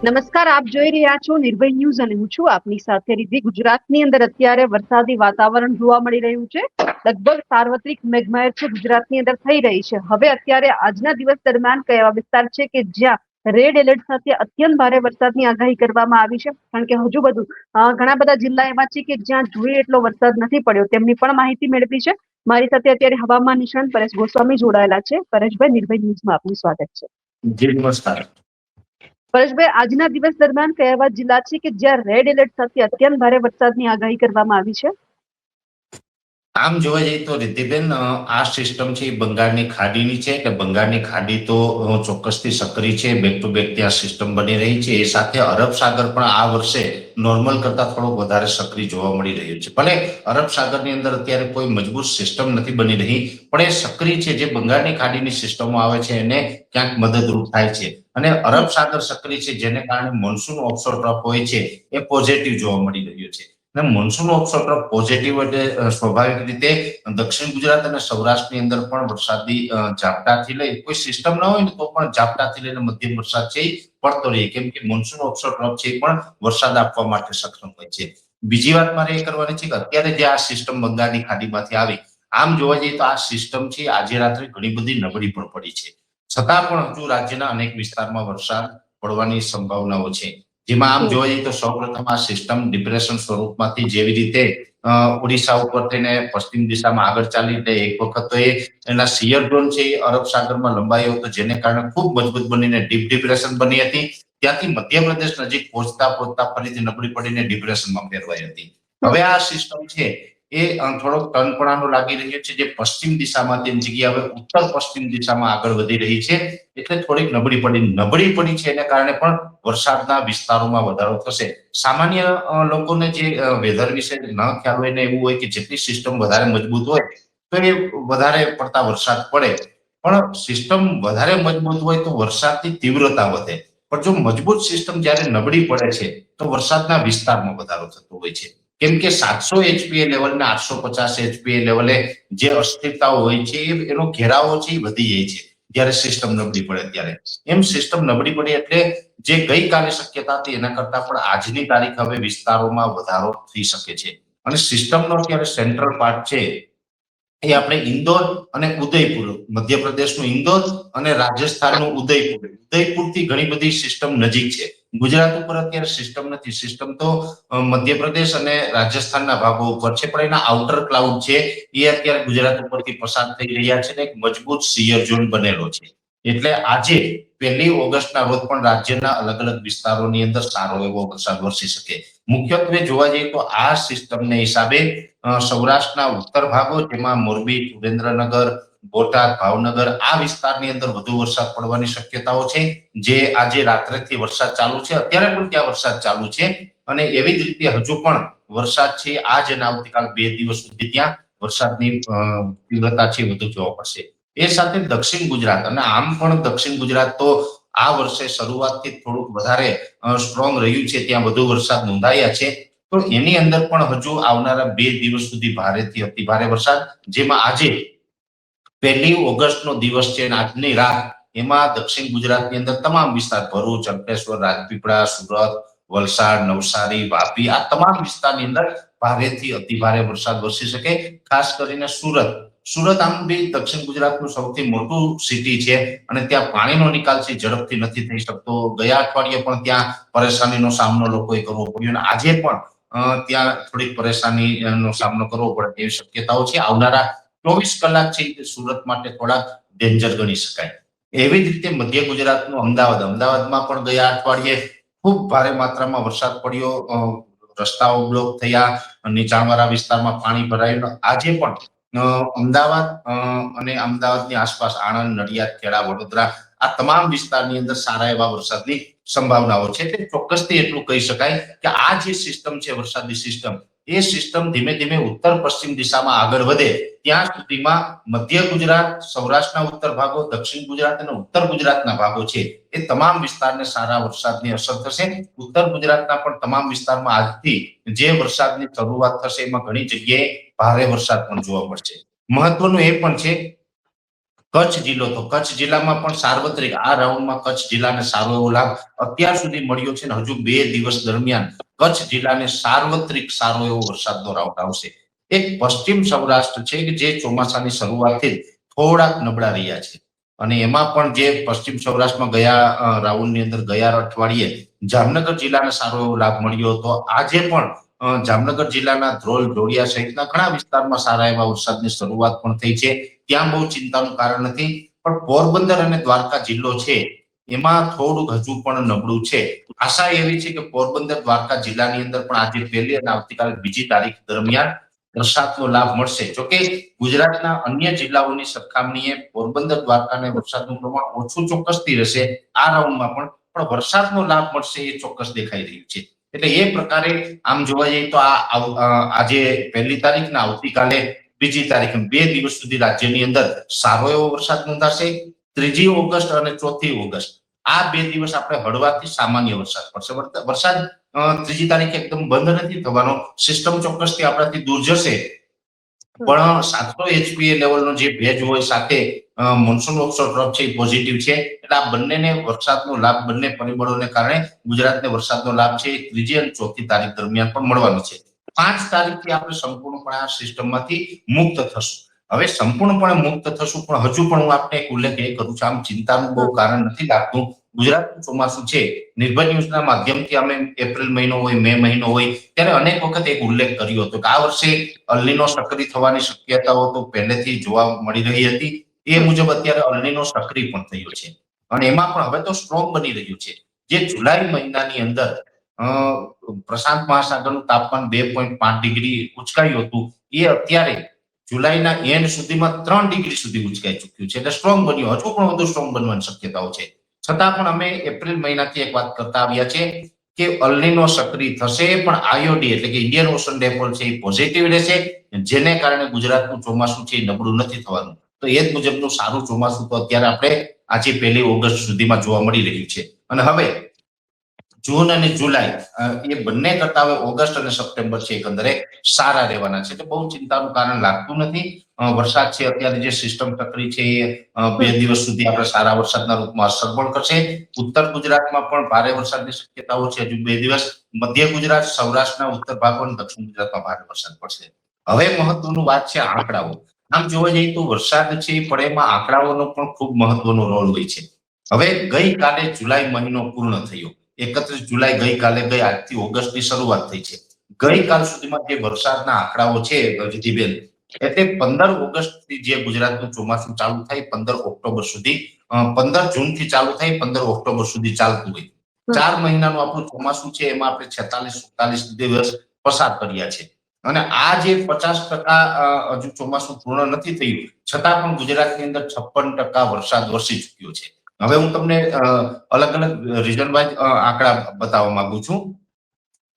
નમસ્કાર, આપ જોઈ રહ્યા છો નિર્ભય ન્યૂઝ અને હું છું આપની સાથે રિદ્ધિ. ગુજરાતની અંદર અત્યારે વરસાદી વાતાવરણ જોવા મળી રહ્યું છે. લગભગ સાર્વત્રિક મેઘમહેર છે ગુજરાતની અંદર થઈ રહી છે. હવે અત્યારે આજના દિવસ દરમિયાન કયા વિસ્તાર છે કે જ્યાં રેડ એલર્ટ સાથે અત્યંત ભારે વરસાદની આગાહી કરવામાં આવી છે? કારણ કે હજુ બધું ઘણા બધા જિલ્લા એવા છે કે જ્યાં જોઈએ એટલો વરસાદ નથી પડ્યો, તેમની પણ માહિતી મેળવી છે. મારી સાથે અત્યારે હવામાન નિષ્ણાંત પરેશ ગોસ્વામી જોડાયેલા છે. પરેશભાઈ, નિર્ભય ન્યૂઝમાં આપનું સ્વાગત છે. જી નમસ્કાર. પરેશભાઈ, આજના દિવસ દરમિયાન કયા એવા જિલ્લા છે કે જ્યાં રેડ એલર્ટ સાથે અત્યંત ભારે વરસાદની આગાહી કરવામાં આવી છે? આમ જોવા જઈએ તો રિદ્ધિબેન, આ સિસ્ટમ છે એ બંગાળની ખાડીની છે. એટલે બંગાળની ખાડી તો ચોક્કસથી સક્રિય છે. બેક ટુ બેક ત્યાં સિસ્ટમ બની રહી છે. એ સાથે અરબ સાગર પણ આ વર્ષે નોર્મલ કરતા થોડો વધારે સક્રિય જોવા મળી રહ્યું છે. ભલે અરબ સાગરની અંદર અત્યારે કોઈ મજબૂત સિસ્ટમ નથી બની રહી, પણ એ સક્રિય છે. જે બંગાળની ખાડીની સિસ્ટમો આવે છે એને ક્યાંક મદદરૂપ થાય છે. અને અરબ સાગર સક્રિય છે, જેને કારણે મોન્સૂન ઓફશોર ટ્રફ હોય છે એ પોઝિટિવ જોવા મળી રહ્યો છે. અને મોન્સૂન ઓફશોર ટ્રફ પોઝિટિવ એટલે સ્વાભાવિક રીતે દક્ષિણ ગુજરાત અને સૌરાષ્ટ્રની અંદર પણ વરસાદી ઝાપટાથી લઈ કોઈ સિસ્ટમ ન હોય ને તો પણ ઝાપટાથી લઈને મધ્યમ વરસાદ છે પડતો રહે, કેમ કે મોન્સૂન ઓફશોર ટ્રફ છે પણ વરસાદ આપવા માટે સક્ષમ હોય છે. બીજી વાત મારે એ કરવાની છે કે અત્યારે જે આ સિસ્ટમ બંગાળની ખાડીમાંથી આવી, આમ જોવા જઈએ તો આ સિસ્ટમ છે આજે રાત્રે ઘણી બધી નબળી પણ પડી છે. છતાં પણ હજુ રાજ્યના અનેક વિસ્તારમાં વરસાદ પડવાની સંભાવનાઓ છે. જેમાં આમ જોવા જઈએ તો સૌપ્રથમ આ સિસ્ટમ ડિપ્રેશન સ્વરૂપમાંથી જેવી રીતે ઓડિશા ઉપર થઈને પશ્ચિમ દિશામાં આગળ ચાલી એટલે એક વખત તો એના સિયર ઝોન છે એ અરબ સાગરમાં લંબાયો હતો, જેને કારણે ખૂબ મજબૂત બનીને ડીપ ડિપ્રેશન બની હતી. ત્યાંથી મધ્યપ્રદેશ નજીક પહોંચતા પહોંચતા ફરીથી નબળી પડીને ડિપ્રેશનમાં ફેરવાઈ હતી. હવે આ સિસ્ટમ છે એ થોડોક ટનપણાનો લાગી રહ્યો છે. જે પશ્ચિમ દિશામાં તેની જગ્યાએ હવે ઉત્તર પશ્ચિમ દિશામાં આગળ વધી રહી છે. એટલે થોડીક નબળી પડી છે. એને કારણે પણ વરસાદના વિસ્તારોમાં વધારો થશે. સામાન્ય લોકોને જે વેધર વિશે ન ખ્યાલ હોય ને એવું હોય કે જેટલી સિસ્ટમ વધારે મજબૂત હોય તો એ વધારે પડતા વરસાદ પડે, પણ સિસ્ટમ વધારે મજબૂત હોય તો વરસાદની તીવ્રતા વધે. પણ જો મજબૂત સિસ્ટમ જ્યારે નબળી પડે છે તો વરસાદના વિસ્તારમાં વધારો થતો હોય છે. કેમ કે 700 એચપીએ લેવલ ને 850 એચપીએ લેવલે જે અસ્થિરતાઓ હોય છે એનો ઘેરાવો છે એ વધી જાય છે જ્યારે સિસ્ટમ નબળી પડે ત્યારે. એમ સિસ્ટમ નબળી પડે એટલે જે ગઈકાલે શક્યતા હતી એના કરતા પણ આજની તારીખ હવે વિસ્તારોમાં વધારો થઈ શકે છે. અને સિસ્ટમનો અત્યારે સેન્ટ્રલ પાર્ટ છે એ આપણે ઇન્દોર અને ઉદયપુર, મધ્યપ્રદેશનું ઇન્દોર અને રાજસ્થાનનું ઉદયપુરથી ઘણી બધી સિસ્ટમ નજીક છે. ગુજરાત ઉપર અત્યારે સિસ્ટમ નથી. સિસ્ટમ તો મધ્યપ્રદેશ અને રાજસ્થાનના ભાગો ઉપર છે, પણ એના આઉટર ક્લાઉડ છે એ અત્યારે ગુજરાત ઉપરથી પસાર થઈ રહ્યા છે ને એક મજબૂત સિયર ઝોન બનેલો છે. એટલે આજે 1 ઓગસ્ટના રોજ પણ રાજ્યના અલગ અલગ વિસ્તારોની અંદર સારો એવો વરસાદ વરસી શકે. મુખ્યત્વે જોવા જઈએ તો આ સિસ્ટમને હિસાબે સૌરાષ્ટ્રના ઉત્તર ભાગો, જેમાં મોરબી, સુરેન્દ્રનગર, બોટાદ, ભાવનગર આ વિસ્તારની અંદર વધુ વરસાદ પડવાની શક્યતાઓ છે. જે આજે રાત્રેથી વરસાદ ચાલુ છે, અત્યારે પણ ત્યાં વરસાદ ચાલુ છે. અને એવી જ રીતે હજુ પણ વરસાદ છે આજ અને આવતીકાલ 2 દિવસ સુધી ત્યાં વરસાદની તીવ્રતા છે વધુ જોવા મળશે. એ સાથે દક્ષિણ ગુજરાત, અને આમ પણ દક્ષિણ ગુજરાત તો આ વર્ષે શરૂઆતથી થોડુંક વધારે સ્ટ્રોંગ રહ્યું છે, ત્યાં વધુ વરસાદ નોંધાયા છે. તો એની અંદર પણ હજુ આવનારા 2 દિવસ સુધી ભારેથી અતિ ભારે વરસાદ, જેમાં આજે 1 ઓગસ્ટનો દિવસ છે અને આજની રાત એમાં દક્ષિણ ગુજરાતની અંદર તમામ વિસ્તાર ભરૂચ, અંકલેશ્વર, રાજપીપળા, સુરત, વલસાડ, નવસારી, વાપી આ તમામ વિસ્તારની અંદર ભારેથી અતિ ભારે વરસાદ વરસી શકે. ખાસ કરીને સુરત આમ બી દક્ષિણ ગુજરાતનું સૌથી મોટું સિટી છે અને ત્યાં પાણીનો નિકાલ છે ઝડપથી નથી થઈ શકતો. ગયા અઠવાડિયે પણ ત્યાં પરેશાનીનો સામનો લોકોએ કરવો પડ્યો અને આજે પણ ત્યાં થોડીક પરેશાનીનો સામનો કરવો પડે તેવી શક્યતાઓ છે. આવનારા 24 કલાક છે સુરત માટે થોડાક ડેન્જર ગણી શકાય. એવી જ રીતે મધ્ય ગુજરાતનું અમદાવાદમાં પણ ગયા અઠવાડિયે ખૂબ ભારે માત્રામાં વરસાદ પડ્યો. રસ્તાઓ બ્લોક થયા, નીચાણવાળા વિસ્તારમાં પાણી ભરાયું. આજે પણ અમદાવાદ અને અમદાવાદની આસપાસ આણંદ, નડિયાદ, ખેડા, વડોદરા આ તમામ વિસ્તારની અંદર સારા એવા વરસાદની સંભાવનાઓ છે. એટલે ચોક્કસથી એટલું કહી શકાય કે આ જે સિસ્ટમ છે વરસાદી સિસ્ટમ, એ સિસ્ટમ ધીમે ધીમે ઉત્તર પશ્ચિમ દિશામાં આગળ વધે ત્યાં સુધીમાં મધ્ય ગુજરાત, સૌરાષ્ટ્રના ઉત્તર ભાગો, દક્ષિણ ગુજરાત અને ઉત્તર ગુજરાતના ભાગો છે એ તમામ વિસ્તારને સારા વરસાદની અસર થશે. ઉત્તર ગુજરાતના પણ તમામ વિસ્તારમાં આજથી જે વરસાદની શરૂઆત થશે એમાં ઘણી જગ્યાએ ભારે વરસાદ પણ જોવા મળશે. મહત્વનું એ પણ છે કચ્છ જિલ્લો, તો કચ્છ જિલ્લામાં પણ સાર્વત્રિક આ રાઉન્ડમાં કચ્છ જિલ્લાને સારો એવો લાભ અત્યાર સુધી મળ્યો છે, અને હજુ 2 દિવસ દરમિયાન કચ્છ જિલ્લાને સાર્વત્રિક સારો એવો વરસાદનો રાઉન્ડ આવશે. એક પશ્ચિમ સૌરાષ્ટ્ર છે કે જે ચોમાસાની શરૂઆતથી થોડાક નબળા રહ્યા છે, અને એમાં પણ જે પશ્ચિમ સૌરાષ્ટ્રમાં ગયા રાઉન્ડની અંદર ગયા અઠવાડિયે જામનગર જિલ્લાને સારો એવો લાભ મળ્યો હતો. આજે પણ જામનગર જિલ્લાના ધ્રોલ, જોડિયા સહિતના ઘણા વિસ્તારમાં સારા એવા વરસાદની શરૂઆત પણ થઈ છે. ત્યાં બહુ ચિંતાનું કારણ નથી, પણ પોરબંદર અને દ્વારકા જિલ્લો છે એમાં થોડુંક હજુ પણ નબળું છે. આશા એવી છે કે પોરબંદર, દ્વારકા જિલ્લાની અંદર પણ આજે 1લી અને આવતીકાલે 2જી તારીખ દરમિયાન વરસાદનો લાભ મળશે. જોકે ગુજરાતના અન્ય જિલ્લાઓની સરખામણીએ પોરબંદર, દ્વારકાને વરસાદનું પ્રમાણ ઓછું ચોક્કસથી રહેશે આ રાઉન્ડમાં, પણ વરસાદનો લાભ મળશે એ ચોક્કસ દેખાઈ રહ્યું છે. એટલે એ પ્રકારે આમ જોવા જઈએ તો આજે 1લી તારીખ ને આવતીકાલે 2જી તારીખ, 2 દિવસ સુધી રાજ્યની અંદર સારો એવો વરસાદ નોંધાશે. 3જી ઓગસ્ટ અને 4થી ઓગસ્ટ આ 2 દિવસ આપણે હળવાથી સામાન્ય વરસાદ પડશે. વરસાદ 3જી તારીખે એકદમ બંધ નથી થવાનો, સિસ્ટમ ચોક્કસથી આપણાથી દૂર જશે, પણ 700 એચપીએ લેવલનો જે ભેજ હોય સાથે મોન્સૂન ઓફશોર ટ્રફ છે એ પોઝિટિવ છે, એટલે આ બંનેને વરસાદનો લાભ, બંને પરિબળોને કારણે ગુજરાતને વરસાદનો લાભ છે 3જી અને 4થી તારીખ દરમિયાન પણ મળવાનો છે. 5 તારીખથી આપણે સંપૂર્ણપણે આ સિસ્ટમમાંથી મુક્ત થશું. હવે સંપૂર્ણપણે મુક્ત થશું, પણ હજુ પણ હું આપને એક ઉલ્લેખ એ કરું છું, આમ ચિંતાનું બહુ કારણ નથી લાગતું. ગુજરાતનું ચોમાસું છે, નિર્ભય ન્યૂઝના માધ્યમથી અમે એપ્રિલ મહિનો હોય, મે મહિનો હોય ત્યારે અનેક વખત એક ઉલ્લેખ કર્યો હતો કે આ વર્ષે અલ્નીનો સક્રિય થવાની શક્યતાઓ તો પહેલેથી જોવા મળી રહી હતી. એ મુજબ અત્યારે અલ્નીનો સક્રિય પણ થયો છે, અને એમાં પણ હવે તો સ્ટ્રોંગ બની રહ્યું છે. જે જુલાઈ મહિનાની અંદર પ્રશાંત મહાસાગરનું તાપમાન 2.5 ડિગ્રી ઉચકાયું હતું, એ અત્યારે જુલાઈના એન્ડ સુધીમાં 3 ડિગ્રી સુધી ઉચકાઈ ચૂક્યું છે, એટલે સ્ટ્રોંગ બન્યું. હજુ પણ વધુ સ્ટ્રોંગ બનવાની શક્યતાઓ છે. છતાં પણ અમે એપ્રિલ મહિનાથી એક વાત કરતા આવ્યા છે કે અલ્નીનો સક્રિય થશે, પણ આઈઓડી એટલે કે ઇન્ડિયન ઓશન ડાયપોલ છે એ પોઝિટિવ રહેશે, જેને કારણે ગુજરાતનું ચોમાસું છે એ નબળું નથી થવાનું. તો એ જ મુજબનું સારું ચોમાસું તો અત્યારે આપણે આજે 1લી ઓગસ્ટ સુધીમાં જોવા મળી રહ્યું છે. અને હવે જૂન અને જુલાઈ એ બંને કરતા હવે ઓગસ્ટ અને સપ્ટેમ્બર છે એકંદરે સારા રહેવાના છે, એટલે બહુ ચિંતાનું કારણ લાગતું નથી. વરસાદ છે અત્યારે જે સિસ્ટમ સક્રિય છે એ 2 દિવસ સુધી આપણે સારા વરસાદના રૂપમાં અસર પણ કરશે. ઉત્તર ગુજરાતમાં પણ ભારે વરસાદની શક્યતાઓ છે હજુ 2 દિવસ. મધ્ય ગુજરાત, સૌરાષ્ટ્રના ઉત્તર ભાગો અને દક્ષિણ ગુજરાતમાં ભારે વરસાદ પડશે. હવે મહત્વનું વાત છે આંકડાઓ. આમ જોવા જઈએ તો વરસાદ છે એ પડે એમાં આંકડાઓનો પણ ખૂબ મહત્વનો રોલ હોય છે. હવે ગઈકાલે જુલાઈ મહિનો પૂર્ણ થયો, 31 જુલાઈ ગઈકાલે ગઈ, આજથી ઓગસ્ટની શરૂઆત થઈ છે. ગઈકાલ સુધીમાં જે વરસાદના આંકડાઓ છે રિદ્ધિબેન, એટલે 15 ઓગસ્ટથી જે ગુજરાતનું ચોમાસું ચાલુ થાય 15 ઓક્ટોબર સુધી, 15 જૂનથી ચાલુ થાય 15 ઓક્ટોબર સુધી ચાલતું હોય. 4 મહિનાનું આપણું ચોમાસું છે એમાં આપણે 46-47 દિવસ પસાર કર્યા છે, અને આ જે 50% હજુ ચોમાસું પૂર્ણ નથી થયું, છતાં પણ ગુજરાતની અંદર 56% વરસાદ વરસી ચૂક્યો છે. હવે હું તમને અલગ અલગ રીઝન વાઇઝ આંકડા બતાવવા માંગુ છું.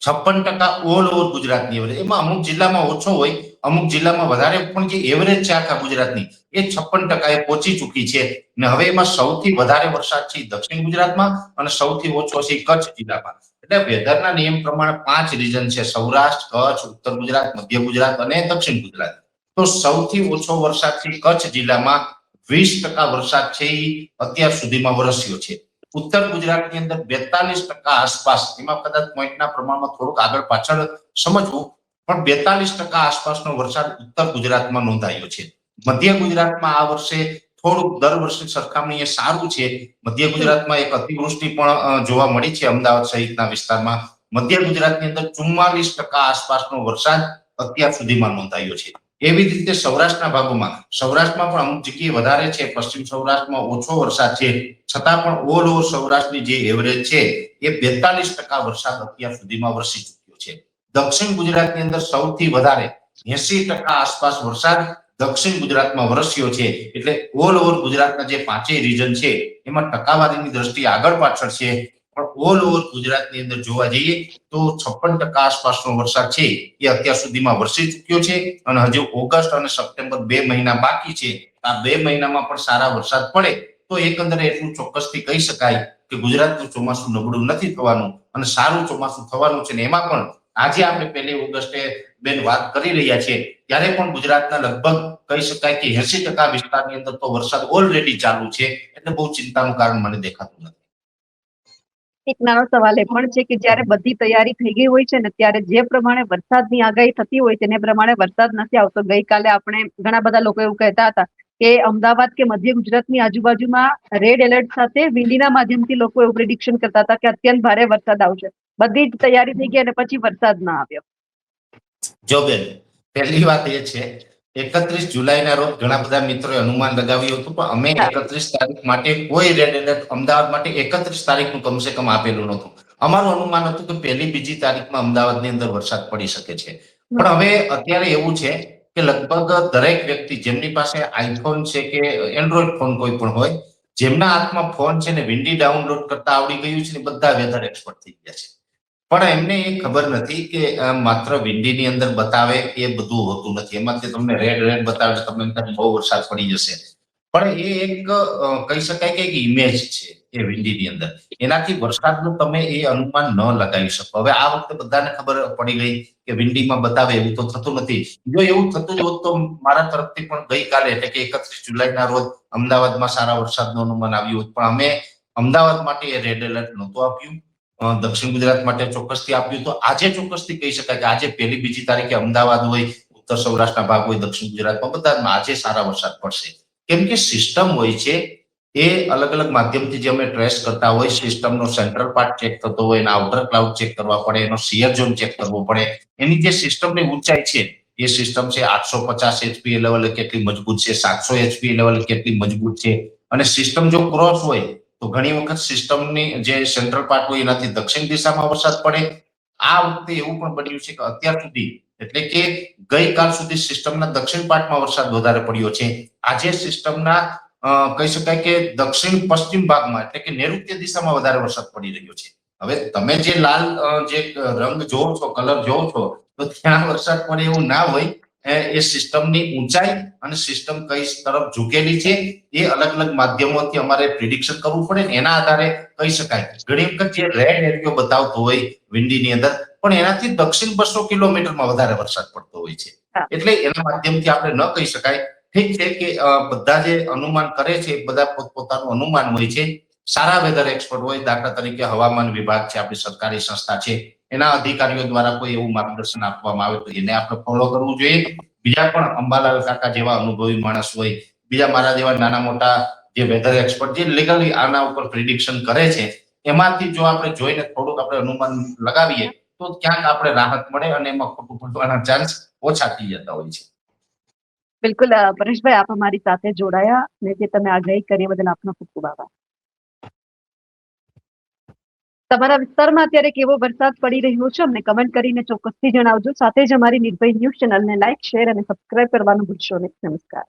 56% ઓલ ઓવર ગુજરાતની એવરેજ, એમાં અમુક જિલ્લામાં ઓછો હોય, અમુક જિલ્લામાં વધારે, પણ જે એવરેજ છે આખા ગુજરાતની એ 56% એ પહોંચી ચૂકી છે. ને હવે એમાં સૌથી વધારે વરસાદ છે દક્ષિણ ગુજરાતમાં અને સૌથી ઓછો છે કચ્છ જિલ્લામાં. એટલે વેધરના નિયમ પ્રમાણે 5 રીજન છે: સૌરાષ્ટ્ર, કચ્છ, ઉત્તર ગુજરાત, મધ્ય ગુજરાત અને દક્ષિણ ગુજરાત. તો સૌથી ઓછો વરસાદ છે કચ્છ જિલ્લામાં, 20% વરસાદ છે એ અત્યાર સુધીમાં વરસ્યો છે. ઉત્તર ગુજરાતની અંદર 42% આસપાસ, એમાં કદાચ પોઈન્ટના પ્રમાણમાં થોડુંક આગળ પાછળ સમજવું, પણ 42% આસપાસનો વરસાદ ઉત્તર ગુજરાતમાં નોંધાયો છે. મધ્ય ગુજરાતમાં આ વર્ષે થોડુંક દર વર્ષની સરખામણીએ સારું છે. મધ્ય ગુજરાતમાં એક અતિવૃષ્ટિ પણ જોવા મળી છે અમદાવાદ સહિતના વિસ્તારમાં. મધ્ય ગુજરાતની અંદર 44% આસપાસનો વરસાદ અત્યાર સુધીમાં નોંધાયો છે. એવી જ રીતે સૌરાષ્ટ્રના ભાગોમાં, સૌરાષ્ટ્રમાં પણ અમુક જગ્યાએ વધારે છે, પશ્ચિમ સૌરાષ્ટ્રમાં ઓછો વરસાદ છે, છતાં પણ ઓલ ઓવર સૌરાષ્ટ્રની જે એવરેજ છે એ 42% વરસાદ અત્યાર સુધીમાં વરસી ચૂક્યો છે. દક્ષિણ ગુજરાતની અંદર સૌથી વધારે 80% આસપાસ વરસાદ દક્ષિણ ગુજરાતમાં વરસ્યો છે. એટલે ઓલ ઓવર ગુજરાતના જે 5 રીજન છે એમાં ટકાવારીની દ્રષ્ટિએ આગળ પાછળ છે, પણ ઓલ ઓવર ગુજરાતની અંદર જોવા જઈએ તો 56% આસપાસનો વરસાદ છે એ અત્યાર સુધીમાં વરસી ચૂક્યો છે, અને હજુ ઓગસ્ટ અને સપ્ટેમ્બર 2 મહિના બાકી છે. આ 2 મહિનામાં પણ સારા વરસાદ પડે તો એકંદરે એટલું ચોક્કસથી કહી શકાય કે ગુજરાતનું ચોમાસું નબળું નથી થવાનું અને સારું ચોમાસું થવાનું છે. ને એમાં પણ આજે આપણે 1લી ઓગસ્ટે બેન વાત કરી રહ્યા છીએ ત્યારે પણ ગુજરાતના લગભગ કહી શકાય કે 80% વિસ્તારની અંદર તો વરસાદ ઓલરેડી ચાલુ છે, એટલે બહુ ચિંતાનું કારણ મને દેખાતું નથી. એક નાનો સવાલ એ પણ છે કે જ્યારે બધી તૈયારી થઈ ગઈ હોય છે ને ત્યારે જે પ્રમાણે વરસાદની આગાહી થતી હોય તેને પ્રમાણે વરસાદ નથી આવતો. ગઈકાલે આપણે ઘણા બધા લોકો એવું કહેતા હતા કે અમદાવાદ કે મધ્ય ગુજરાતની આજુબાજુમાં રેડ એલર્ટ સાથે વીંડીના માધ્યમથી લોકો એવું પ્રિડિક્શન કરતા હતા કે અત્યંત ભારે વરસાદ આવશે. બધી જ તૈયારી થઈ ગઈ અને પછી વરસાદ ના આવ્યો. જો બેન, પહેલી વાત એ છે 31 જુલાઈના રોજ ઘણા બધા મિત્રોએ અનુમાન લગાવ્યું હતું, પણ અમે 31 તારીખ માટે કોઈ રેડ એલર્ટ અમદાવાદ માટે 31 તારીખનું કમસે કમ આપેલું નહોતું. અમારું અનુમાન હતું કે પહેલી બીજી તારીખમાં અમદાવાદની અંદર વરસાદ પડી શકે છે. પણ હવે અત્યારે એવું છે કે લગભગ દરેક વ્યક્તિ જેમની પાસે આઈફોન છે કે એન્ડ્રોઈડ ફોન કોઈ પણ હોય, જેમના હાથમાં ફોન છે ને વિન્ડી ડાઉનલોડ કરતા આવડી ગયું છે ને બધા વેધર એક્સપર્ટ થઈ ગયા છે. પણ એમને એ ખબર નથી કે માત્ર વિન્ડીની અંદર બતાવે એ બધું હોતું નથી. એમાંથી તમને રેડ બતાવે તમને બહુ વરસાદ પડી જશે, પણ એ એક કહી શકાય કે એક ઇમેજ છે એ વિન્ડીની અંદર. એનાથી વરસાદનું તમે એ અનુમાન ન લગાવી શકો. હવે આ વખતે બધાને ખબર પડી ગઈ કે વિન્ડીમાં બતાવે એવું તો થતું નથી. જો એવું થતું જ હોત તો મારા તરફથી પણ ગઈકાલે એટલે કે 31 જુલાઈના રોજ અમદાવાદમાં સારા વરસાદનું અનુમાન આવ્યું હોત, પણ અમે અમદાવાદ માટે એ રેડ એલર્ટ નહોતું આપ્યું. દક્ષિણ ગુજરાત માટે ચોક્કસથી આપ્યું. તો આજે ચોક્કસથી કહી શકાય કે આજે પહેલી બીજી તારીખે અમદાવાદ હોય, ઉત્તર સૌરાષ્ટ્રના ભાગ હોય, દક્ષિણ ગુજરાતમાં બધામાં આજે સારા વરસાદ પડશે. કેમ કે સિસ્ટમ હોય છે એ અલગ અલગ માધ્યમથી જે અમે ટ્રેસ કરતા હોય, સિસ્ટમનો સેન્ટ્રલ પાર્ટ ચેક થતો હોય, એના આઉટર ક્લાઉડ ચેક કરવા પડે, એનો શિયર ઝોન ચેક કરવો પડે. એની જે સિસ્ટમની ઊંચાઈ છે એ સિસ્ટમ છે 850 એચપી લેવલે કેટલી મજબૂત છે, 700 એચપી લેવલે કેટલી મજબૂત છે. અને સિસ્ટમ જો ક્રોસ હોય તો ઘણી વખત સિસ્ટમની જે સેન્ટ્રલ પાર્ટ હોય એનાથી દક્ષિણ દિશામાં વરસાદ પડે. આ વખતે એવું પણ બન્યું છે કે અત્યાર સુધી એટલે કે ગઈકાલ સુધી સિસ્ટમના દક્ષિણ પાર્ટમાં વરસાદ વધારે પડ્યો છે. આજે સિસ્ટમના કહી શકાય કે દક્ષિણ પશ્ચિમ ભાગમાં એટલે કે નૈઋત્ય દિશામાં વધારે વરસાદ પડી રહ્યો છે. હવે તમે જે લાલ જે રંગ જોવો છો, કલર જોવો છો, તો ત્યાં વરસાદ પડે એવું ના હોય. એ સિસ્ટમની ઊંચાઈ અને સિસ્ટમ કઈ તરફ ઝૂકેલી છે એ અલગ અલગ માધ્યમોથી અમારે પ્રિડિક્શન કરવું પડે ને એના આધારે કહી શકાય. ઘણી વખત જે રેડ એરિયો બતાવતો હોય વિન્ડીની અંદર, પણ એનાથી દક્ષિણ 200 કિલોમીટરમાં વધારે વરસાદ પડતો હોય છે. એટલે એના માધ્યમથી આપણે ન કહી શકાય. ઠીક છે કે બધા જે અનુમાન કરે છે બધા પોતપોતાનું અનુમાન હોય છે. સારા વેધર એક્સપર્ટ હોય, દાખલા તરીકે હવામાન વિભાગ છે, આપણી સરકારી સંસ્થા છે, એના અધિકારીઓ દ્વારા કોઈ એવું માર્ગદર્શન આપવામાં આવે તો એને આપણે ફોલો કરવું જોઈએ. બીજા પણ અંબાલાલ કાકા જેવા અનુભવી માણસ હોય, બીજા મારા જેવા નાના મોટા જે વેધર એક્સપર્ટ જે લીગલી આના ઉપર પ્રિડિક્શન કરે છે, એમાંથી જો આપણે જોઈને થોડુંક આપણે અનુમાન લગાવીએ તો ક્યાંક આપણે રાહત મળે અને એમાં ખોટું પડવાના ચાન્સ ઓછા થઈ જતા હોય છે. બિલકુલ પરેશભાઈ, આપ અમારી સાથે જોડાયા અને જે તમે આગાહી કરી બદલ આપનો ખૂબ ખૂબ આભાર. તમારા વિસ્તારમાં અત્યારે કેવો વરસાદ પડી રહ્યો છે અમને કમેન્ટ કરીને ચોક્કસથી જણાવજો. સાથે જ અમારી નિર્ભય ન્યૂઝ ચેનલને લાઇક, શેર અને સબસ્ક્રાઇબ કરવાનું ભૂલશો નહીં. નમસ્કાર.